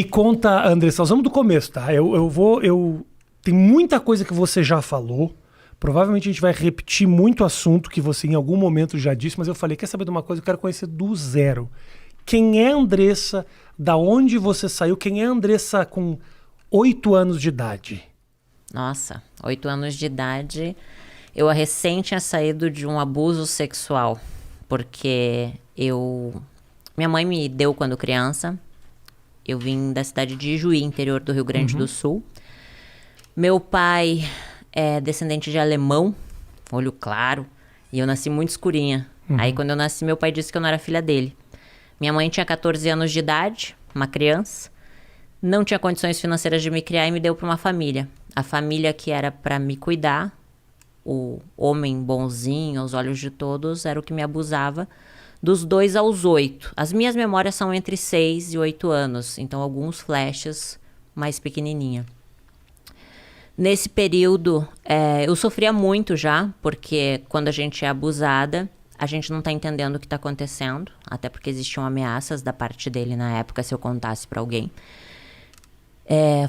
Me conta, Andressa, nós vamos do começo, tá? Tem muita coisa que você já falou. Provavelmente a gente vai repetir muito assunto que você em algum momento já disse, mas eu falei, quer saber de uma coisa? Eu quero conhecer do zero. Quem é a Andressa? Da onde você saiu? Quem é a Andressa com 8 anos de idade? Nossa, 8 anos de idade, eu recém tinha saído de um abuso sexual, porque minha mãe me deu quando criança, eu vim da cidade de Ijuí, interior do Rio Grande do Sul. Meu pai é descendente de alemão, olho claro, e eu nasci muito escurinha. Aí quando eu nasci, meu pai disse que eu não era filha dele. Minha mãe tinha 14 anos de idade, uma criança, não tinha condições financeiras de me criar e me deu para uma família. A família que era para me cuidar, o homem bonzinho, aos olhos de todos, era o que me abusava, dos 2 aos 8. As minhas memórias são entre 6 e 8 anos, então alguns flashes mais pequenininha. Nesse período, eu sofria muito já, porque quando a gente é abusada, a gente não está entendendo o que está acontecendo, até porque existiam ameaças da parte dele na época, se eu contasse para alguém.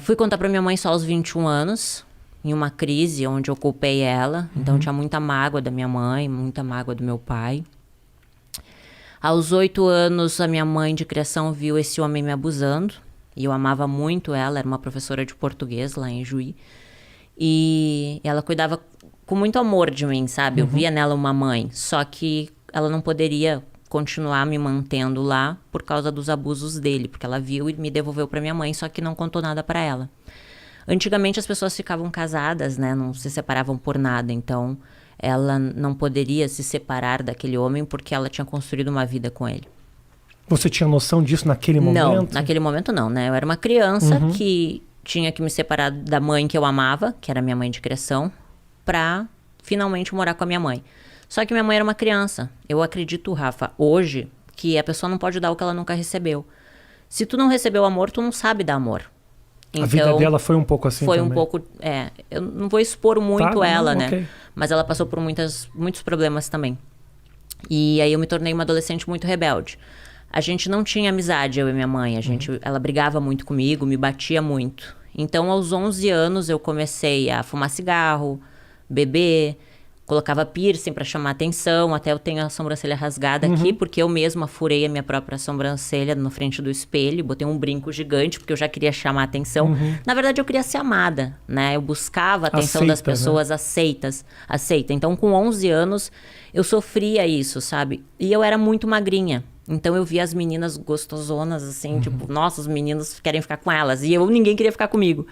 Fui contar para minha mãe só aos 21 anos, em uma crise onde eu culpei ela. Então tinha muita mágoa da minha mãe, muita mágoa do meu pai. Aos 8 anos, a minha mãe de criação viu esse homem me abusando. E eu amava muito ela, era uma professora de português lá em Juí. E ela cuidava com muito amor de mim, sabe? Eu via nela uma mãe, só que ela não poderia continuar me mantendo lá por causa dos abusos dele, porque ela viu e me devolveu para minha mãe, só que não contou nada para ela. Antigamente as pessoas ficavam casadas, né? Não se separavam por nada, então ela não poderia se separar daquele homem porque ela tinha construído uma vida com ele. Você tinha noção disso naquele momento? Não, naquele momento não, né? Eu era uma criança que tinha que me separar da mãe que eu amava, que era minha mãe de criação, pra finalmente morar com a minha mãe. Só que minha mãe era uma criança. Eu acredito, Rafa, hoje, que a pessoa não pode dar o que ela nunca recebeu. Se tu não recebeu amor, tu não sabe dar amor. Então, a vida dela foi um pouco assim foi também? Um pouco, eu não vou expor muito ela, né? Okay. Mas ela passou por muitos problemas também. E aí eu me tornei uma adolescente muito rebelde. A gente não tinha amizade, eu e minha mãe. Ela brigava muito comigo, me batia muito. Então, aos 11 anos, eu comecei a fumar cigarro, beber, colocava piercing para chamar atenção. Até eu tenho a sobrancelha rasgada aqui, porque eu mesma furei a minha própria sobrancelha na frente do espelho. Botei um brinco gigante, porque eu já queria chamar atenção. Na verdade, eu queria ser amada, né? Eu buscava a atenção das pessoas, né? Aceita. Então, com 11 anos, eu sofria isso, sabe? E eu era muito magrinha. Então eu via as meninas gostosonas, assim, tipo, nossa, os meninos querem ficar com elas. E ninguém queria ficar comigo.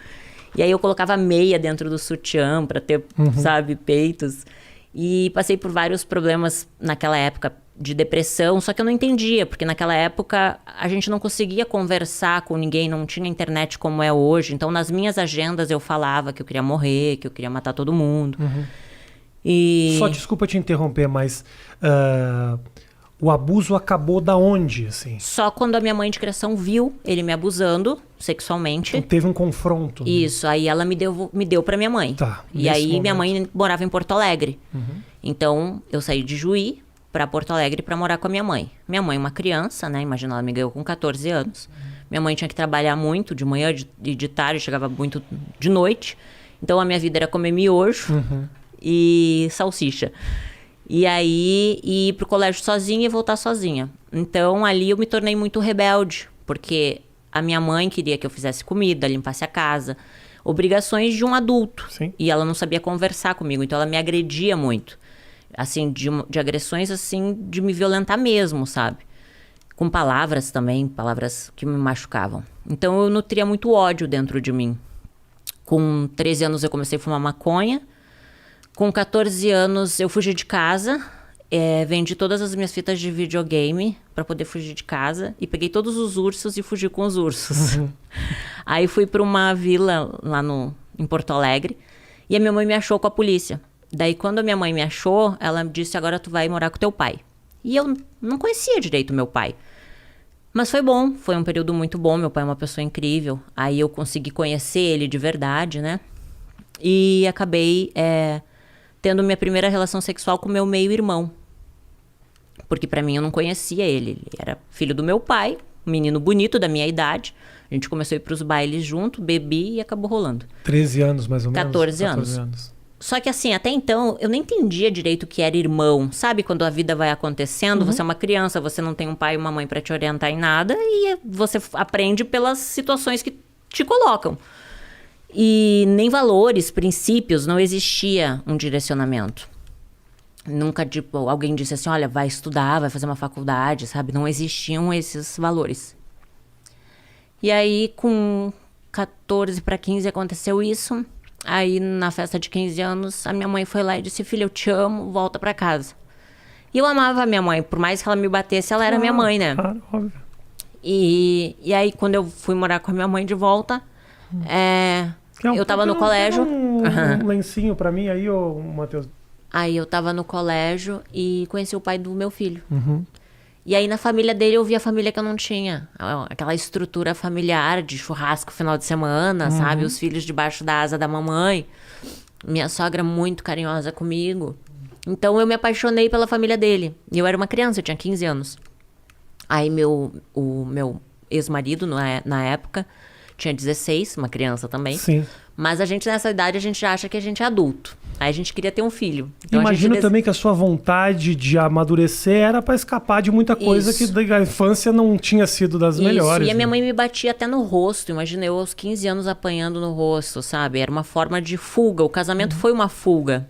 E aí eu colocava meia dentro do sutiã pra ter, sabe, peitos. E passei por vários problemas naquela época de depressão, só que eu não entendia, porque naquela época a gente não conseguia conversar com ninguém, não tinha internet como é hoje. Então nas minhas agendas eu falava que eu queria morrer, que eu queria matar todo mundo. E... Só desculpa te interromper, mas... o abuso acabou da onde, assim? Só quando a minha mãe de criação viu ele me abusando sexualmente. Então teve um confronto. Isso, aí ela me deu pra minha mãe. Tá, e aí momento. Minha mãe morava em Porto Alegre. Então eu saí de Juí pra Porto Alegre pra morar com a minha mãe. Minha mãe, uma criança, né? Imagina, ela me ganhou com 14 anos. Minha mãe tinha que trabalhar muito, de manhã e de tarde, chegava muito de noite. Então a minha vida era comer miojo e salsicha. E aí, ir pro colégio sozinha e voltar sozinha. Então, ali eu me tornei muito rebelde. Porque a minha mãe queria que eu fizesse comida, limpasse a casa. Obrigações de um adulto. Sim. E ela não sabia conversar comigo. Então, ela me agredia muito. Assim, de agressões, assim, de me violentar mesmo, sabe? Com palavras também, palavras que me machucavam. Então, eu nutria muito ódio dentro de mim. Com 13 anos, eu comecei a fumar maconha. Com 14 anos, eu fugi de casa, vendi todas as minhas fitas de videogame para poder fugir de casa e peguei todos os ursos e fugi com os ursos. Aí fui para uma vila lá em Porto Alegre e a minha mãe me achou com a polícia. Daí, quando a minha mãe me achou, ela me disse, agora tu vai morar com teu pai. E eu não conhecia direito meu pai. Mas foi bom, foi um período muito bom, meu pai é uma pessoa incrível. Aí eu consegui conhecer ele de verdade, né? E acabei... tendo minha primeira relação sexual com meu meio-irmão. Porque pra mim eu não conhecia ele. Ele era filho do meu pai, um menino bonito da minha idade, A gente começou a ir pros bailes junto, bebi e acabou rolando. 13 anos, mais ou menos? 14 anos. Só que assim, até então, eu nem entendia direito o que era irmão. Sabe quando a vida vai acontecendo, você é uma criança, você não tem um pai e uma mãe pra te orientar em nada, e você aprende pelas situações que te colocam. E nem valores, princípios, não existia um direcionamento. Nunca, tipo, alguém disse assim, olha, vai estudar, vai fazer uma faculdade, sabe? Não existiam esses valores. E aí, com 14 para 15, aconteceu isso. Aí, na festa de 15 anos, a minha mãe foi lá e disse, filha, eu te amo, volta pra casa. E eu amava a minha mãe, por mais que ela me batesse, ela era minha mãe, né? Claro, óbvio. E aí, quando eu fui morar com a minha mãe de volta, eu tava no colégio. Um lencinho pra mim aí, ô Matheus. Aí eu tava no colégio e conheci o pai do meu filho. E aí na família dele eu vi a família que eu não tinha. Aquela estrutura familiar de churrasco final de semana, sabe? Os filhos debaixo da asa da mamãe. Minha sogra muito carinhosa comigo. Então eu me apaixonei pela família dele. E eu era uma criança, eu tinha 15 anos. Aí o meu ex-marido, na época, tinha 16, uma criança também. Sim. Mas a gente, nessa idade, a gente já acha que a gente é adulto. Aí a gente queria ter um filho. Então, imagino também que a sua vontade de amadurecer era para escapar de muita coisa que da infância não tinha sido das melhores. E a minha mãe me batia até no rosto. Imagina eu aos 15 anos apanhando no rosto, sabe? Era uma forma de fuga. O casamento foi uma fuga.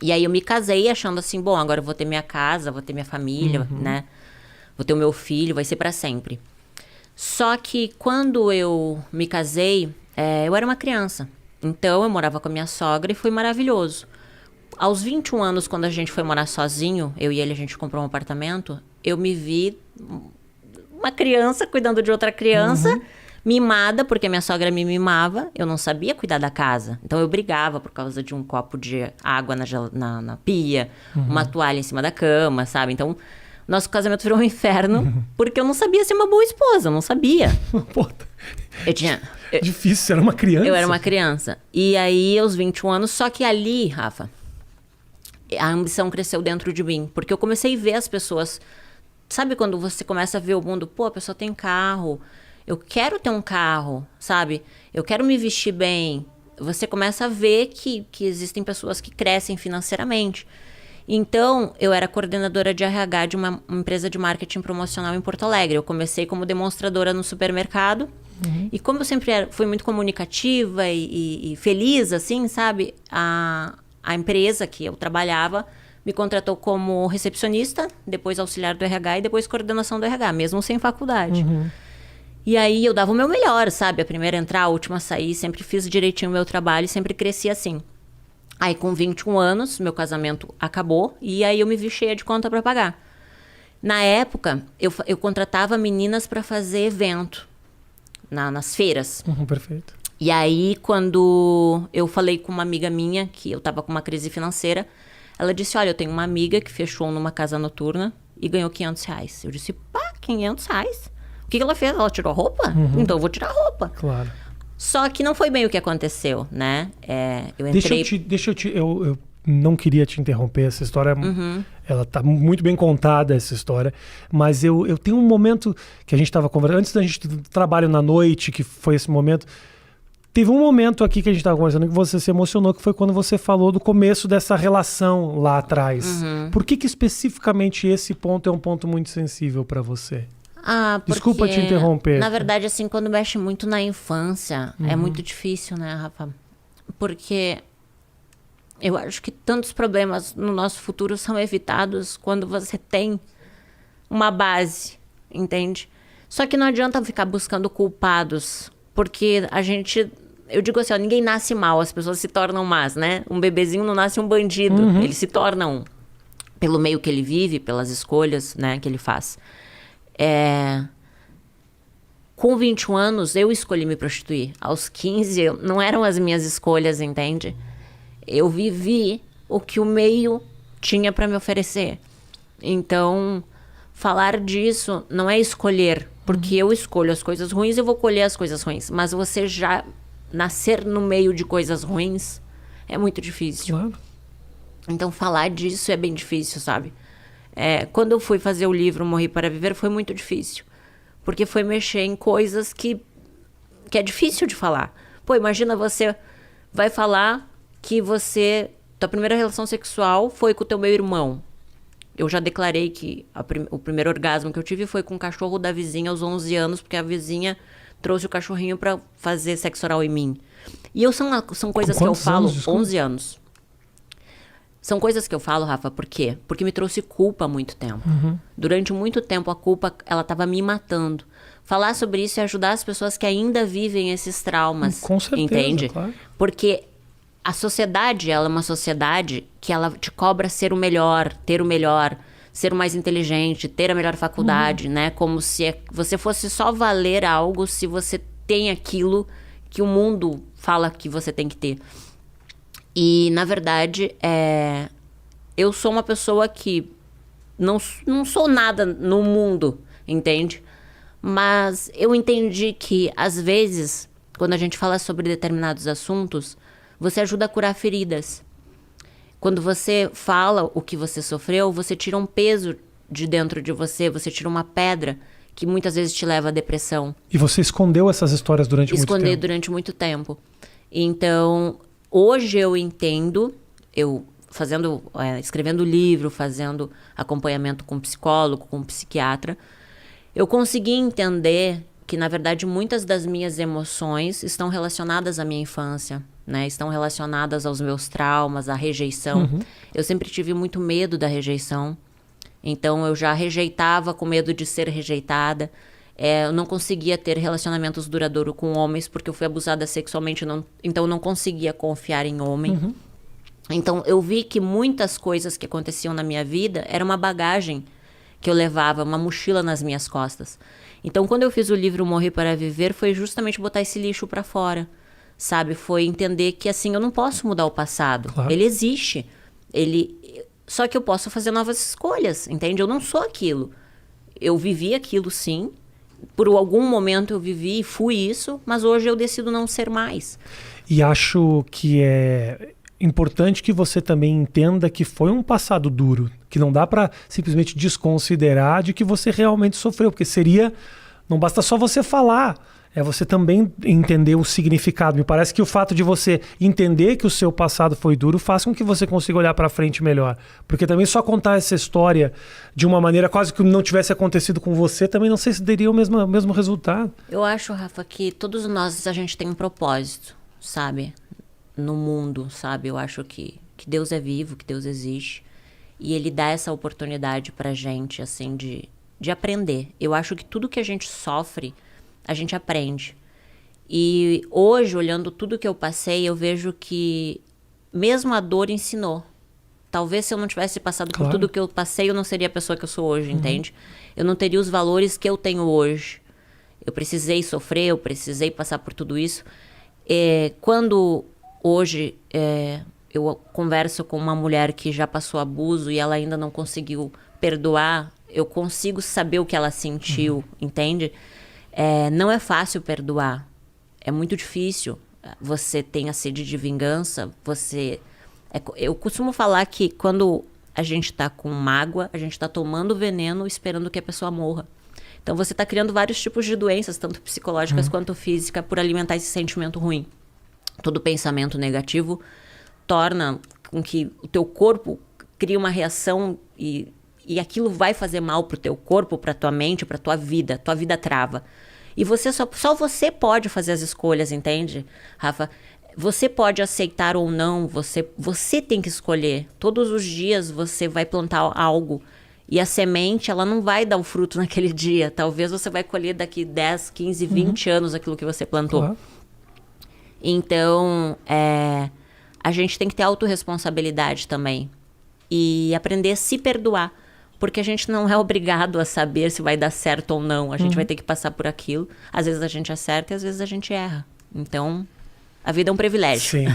E aí eu me casei achando assim, bom, agora eu vou ter minha casa, vou ter minha família, né? Vou ter o meu filho, vai ser para sempre. Só que quando eu me casei, eu era uma criança. Então, eu morava com a minha sogra e foi maravilhoso. Aos 21 anos, quando a gente foi morar sozinho, eu e ele, a gente comprou um apartamento, eu me vi uma criança cuidando de outra criança, mimada, porque a minha sogra me mimava. Eu não sabia cuidar da casa. Então, eu brigava por causa de um copo de água na pia, uma toalha em cima da cama, sabe? Então, nosso casamento virou um inferno, porque eu não sabia ser uma boa esposa, eu não sabia. Difícil, você era uma criança. Eu era uma criança. E aí, aos 21 anos, só que ali, Rafa, a ambição cresceu dentro de mim. Porque eu comecei a ver as pessoas... Sabe quando você começa a ver o mundo? Pô, a pessoa tem carro. Eu quero ter um carro, sabe? Eu quero me vestir bem. Você começa a ver que existem pessoas que crescem financeiramente. Então, eu era coordenadora de RH de uma empresa de marketing promocional em Porto Alegre. Eu comecei como demonstradora no supermercado. E como eu sempre fui muito comunicativa e feliz, assim, sabe? A empresa que eu trabalhava me contratou como recepcionista, depois auxiliar do RH e depois coordenação do RH, mesmo sem faculdade. E aí eu dava o meu melhor, sabe? A primeira a entrar, a última a sair, sempre fiz direitinho o meu trabalho e sempre cresci assim. Aí com 21 anos, meu casamento acabou e aí eu me vi cheia de conta para pagar. Na época, eu contratava meninas para fazer evento. Nas feiras. Perfeito. E aí, quando eu falei com uma amiga minha, que eu tava com uma crise financeira, ela disse, olha, eu tenho uma amiga que fechou numa casa noturna e ganhou R$500. Eu disse, pá, R$500? O que ela fez? Ela tirou roupa? Então eu vou tirar roupa. Claro. Só que não foi bem o que aconteceu, né? Eu entrei... Eu não queria te interromper, essa história, ela tá muito bem contada, essa história, mas eu tenho um momento que a gente estava conversando, antes da gente trabalho na noite, que foi esse momento, teve um momento aqui que a gente estava conversando que você se emocionou, que foi quando você falou do começo dessa relação lá atrás. Por que especificamente esse ponto é um ponto muito sensível para você? Porque, desculpa te interromper. Na verdade, assim, quando mexe muito na infância, é muito difícil, né, Rafa? Porque... eu acho que tantos problemas no nosso futuro são evitados quando você tem uma base, entende? Só que não adianta ficar buscando culpados, porque a gente... Eu digo assim, ó, ninguém nasce mal, as pessoas se tornam más, né? Um bebezinho não nasce um bandido, ele se torna um. Pelo meio que ele vive, pelas escolhas, né, que ele faz. Com 21 anos, eu escolhi me prostituir. Aos 15, não eram as minhas escolhas, entende? Eu vivi o que o meio tinha para me oferecer. Então, falar disso não é escolher, porque eu escolho as coisas ruins e vou colher as coisas ruins. Mas você já nascer no meio de coisas ruins é muito difícil. Claro. Então, falar disso é bem difícil, sabe? Quando eu fui fazer o livro Morri para Viver, foi muito difícil. Porque foi mexer em coisas que que é difícil de falar. Pô, imagina você vai falar que tua primeira relação sexual foi com o teu meu irmão. Eu já declarei que o primeiro orgasmo que eu tive foi com o cachorro da vizinha aos 11 anos, porque a vizinha trouxe o cachorrinho pra fazer sexo oral em mim. E são coisas que eu falo... 11 anos. São coisas que eu falo, Rafa, por quê? Porque me trouxe culpa há muito tempo. Durante muito tempo, a culpa, ela tava me matando. Falar sobre isso e ajudar as pessoas que ainda vivem esses traumas. Com certeza, entende? claro. Porque a sociedade, ela é uma sociedade que ela te cobra ser o melhor, ter o melhor, ser o mais inteligente, ter a melhor faculdade, né? Como se você fosse só valer algo se você tem aquilo que o mundo fala que você tem que ter. E, na verdade, eu sou uma pessoa que não sou nada no mundo, entende? Mas eu entendi que, às vezes, quando a gente fala sobre determinados assuntos, você ajuda a curar feridas. Quando você fala o que você sofreu, você tira um peso de dentro de você, você tira uma pedra que muitas vezes te leva à depressão. E você escondeu essas histórias durante muito tempo. Esconder durante muito tempo. Então, hoje eu entendo, escrevendo livro, fazendo acompanhamento com psicólogo, com psiquiatra, eu consegui entender que, na verdade, muitas das minhas emoções estão relacionadas à minha infância, né? Estão relacionadas aos meus traumas, à rejeição. Eu sempre tive muito medo da rejeição. Então, eu já rejeitava com medo de ser rejeitada. Eu não conseguia ter relacionamentos duradouros com homens porque eu fui abusada sexualmente. Então, eu não conseguia confiar em homem. Então, eu vi que muitas coisas que aconteciam na minha vida era uma bagagem que eu levava, uma mochila nas minhas costas. Então, quando eu fiz o livro Morrer para Viver, foi justamente botar esse lixo para fora, sabe? Foi entender que, assim, eu não posso mudar o passado. Claro. Ele existe. Só que eu posso fazer novas escolhas, entende? Eu não sou aquilo. Eu vivi aquilo, sim. Por algum momento eu vivi e fui isso, mas hoje eu decido não ser mais. E acho que é importante que você também entenda que foi um passado duro, que não dá para simplesmente desconsiderar de que você realmente sofreu, porque não basta só você falar, é você também entender o significado. Me parece que o fato de você entender que o seu passado foi duro faz com que você consiga olhar para frente melhor, porque também só contar essa história de uma maneira quase que não tivesse acontecido com você, também não sei se daria o mesmo resultado. Eu acho, Rafa, que todos nós, a gente tem um propósito, sabe? No mundo, sabe? Eu acho que Deus é vivo, que Deus existe. E Ele dá essa oportunidade pra gente, assim, de aprender. Eu acho que tudo que a gente sofre, a gente aprende. E hoje, olhando tudo que eu passei, eu vejo que mesmo a dor ensinou. Talvez se eu não tivesse passado por tudo que eu passei, eu não seria a pessoa que eu sou hoje, entende? Eu não teria os valores que eu tenho hoje. Eu precisei sofrer, eu precisei passar por tudo isso. Quando hoje eu converso com uma mulher que já passou abuso e ela ainda não conseguiu perdoar, eu consigo saber o que ela sentiu, entende? Não é fácil perdoar, é muito difícil. Você tem a sede de vingança, eu costumo falar que quando a gente tá com mágoa, a gente tá tomando veneno esperando que a pessoa morra. Então você tá criando vários tipos de doenças, tanto psicológicas quanto físicas, por alimentar esse sentimento ruim. Todo pensamento negativo torna com que o teu corpo crie uma reação e aquilo vai fazer mal pro teu corpo, pra tua mente, pra tua vida trava. E você só você pode fazer as escolhas, entende, Rafa? Você pode aceitar ou não, você tem que escolher. Todos os dias você vai plantar algo e a semente, ela não vai dar o fruto naquele dia. Talvez você vai colher daqui 10, 15, 20 anos aquilo que você plantou. Claro. Então, a gente tem que ter autorresponsabilidade também. E aprender a se perdoar. Porque a gente não é obrigado a saber se vai dar certo ou não. A gente vai ter que passar por aquilo. Às vezes a gente acerta e às vezes a gente erra. Então, a vida é um privilégio. Sim.